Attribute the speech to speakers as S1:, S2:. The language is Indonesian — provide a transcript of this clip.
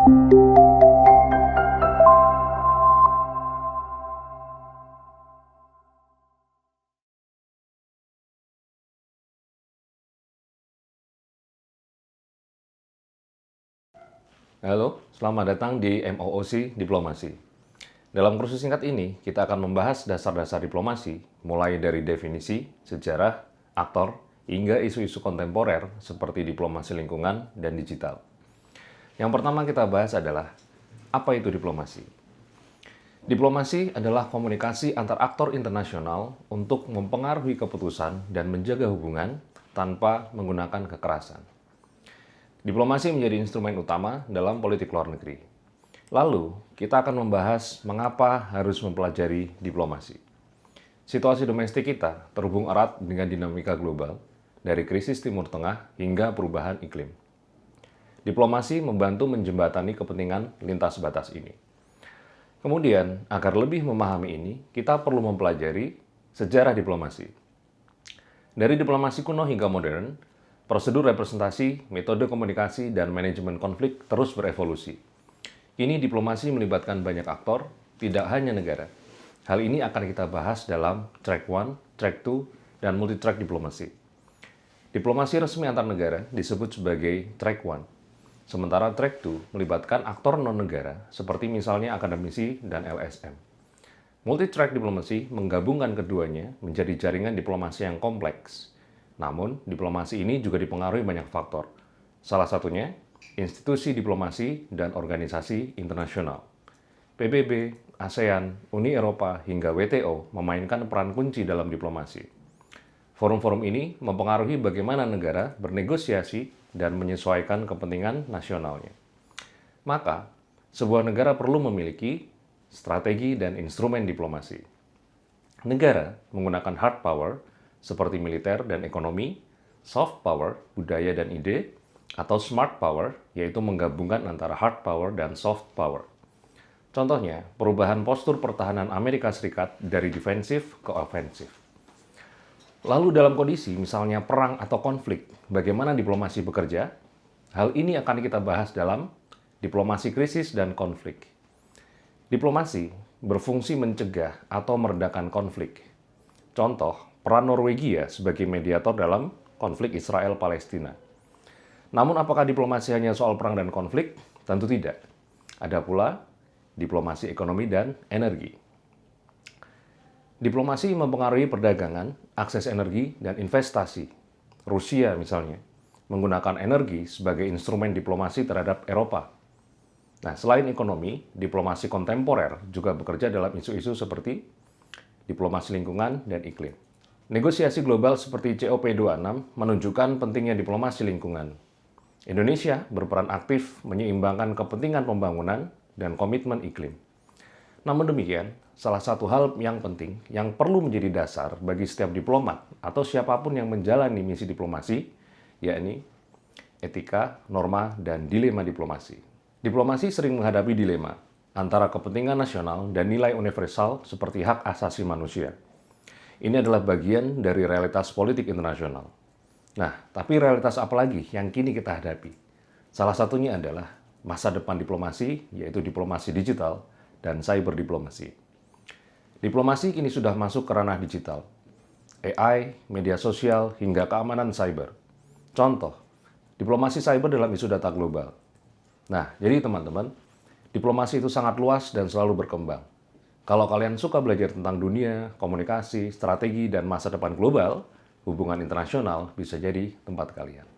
S1: Halo, selamat datang di MOOC Diplomasi. Dalam kursus singkat ini, kita akan membahas dasar-dasar diplomasi, mulai dari definisi, sejarah, aktor, hingga isu-isu kontemporer seperti diplomasi lingkungan dan digital. Yang pertama kita bahas adalah, apa itu diplomasi? Diplomasi adalah komunikasi antar aktor internasional untuk mempengaruhi keputusan dan menjaga hubungan tanpa menggunakan kekerasan. Diplomasi menjadi instrumen utama dalam politik luar negeri. Lalu, kita akan membahas mengapa harus mempelajari diplomasi. Situasi domestik kita terhubung erat dengan dinamika global, dari krisis Timur Tengah hingga perubahan iklim. Diplomasi membantu menjembatani kepentingan lintas batas ini. Kemudian, agar lebih memahami ini, kita perlu mempelajari sejarah diplomasi. Dari diplomasi kuno hingga modern, prosedur representasi, metode komunikasi, dan manajemen konflik terus berevolusi. Kini diplomasi melibatkan banyak aktor, tidak hanya negara. Hal ini akan kita bahas dalam Track 1, Track 2, dan Multi-Track Diplomasi. Diplomasi resmi antar negara disebut sebagai Track 1. Sementara Track 2 melibatkan aktor non-negara, seperti misalnya akademisi dan LSM. Multi-Track Diplomasi menggabungkan keduanya menjadi jaringan diplomasi yang kompleks. Namun, diplomasi ini juga dipengaruhi banyak faktor. Salah satunya, institusi diplomasi dan organisasi internasional. PBB, ASEAN, Uni Eropa, hingga WTO memainkan peran kunci dalam diplomasi. Forum-forum ini mempengaruhi bagaimana negara bernegosiasi dan menyesuaikan kepentingan nasionalnya. Maka, sebuah negara perlu memiliki strategi dan instrumen diplomasi. Negara menggunakan hard power, seperti militer dan ekonomi, soft power, budaya dan ide, atau smart power, yaitu menggabungkan antara hard power dan soft power. Contohnya, perubahan postur pertahanan Amerika Serikat dari defensif ke ofensif. Lalu dalam kondisi misalnya perang atau konflik, bagaimana diplomasi bekerja? Hal ini akan kita bahas dalam diplomasi krisis dan konflik. Diplomasi berfungsi mencegah atau meredakan konflik. Contoh, peran Norwegia sebagai mediator dalam konflik Israel-Palestina. Namun apakah diplomasi hanya soal perang dan konflik? Tentu tidak. Ada pula diplomasi ekonomi dan energi. Diplomasi mempengaruhi perdagangan, akses energi, dan investasi. Rusia misalnya, menggunakan energi sebagai instrumen diplomasi terhadap Eropa. Nah, selain ekonomi, diplomasi kontemporer juga bekerja dalam isu-isu seperti diplomasi lingkungan dan iklim. Negosiasi global seperti COP26 menunjukkan pentingnya diplomasi lingkungan. Indonesia berperan aktif menyeimbangkan kepentingan pembangunan dan komitmen iklim. Namun demikian, salah satu hal yang penting yang perlu menjadi dasar bagi setiap diplomat atau siapapun yang menjalani misi diplomasi, yakni etika, norma, dan dilema diplomasi. Diplomasi sering menghadapi dilema antara kepentingan nasional dan nilai universal seperti hak asasi manusia. Ini adalah bagian dari realitas politik internasional. Nah, tapi realitas apa lagi yang kini kita hadapi? Salah satunya adalah masa depan diplomasi, yaitu diplomasi digital dan cyber diplomasi. Diplomasi kini sudah masuk ke ranah digital. AI, media sosial, hingga keamanan cyber. Contoh, diplomasi cyber dalam isu data global. Nah, jadi teman-teman, diplomasi itu sangat luas dan selalu berkembang. Kalau kalian suka belajar tentang dunia, komunikasi, strategi, dan masa depan global, hubungan internasional bisa jadi tempat kalian.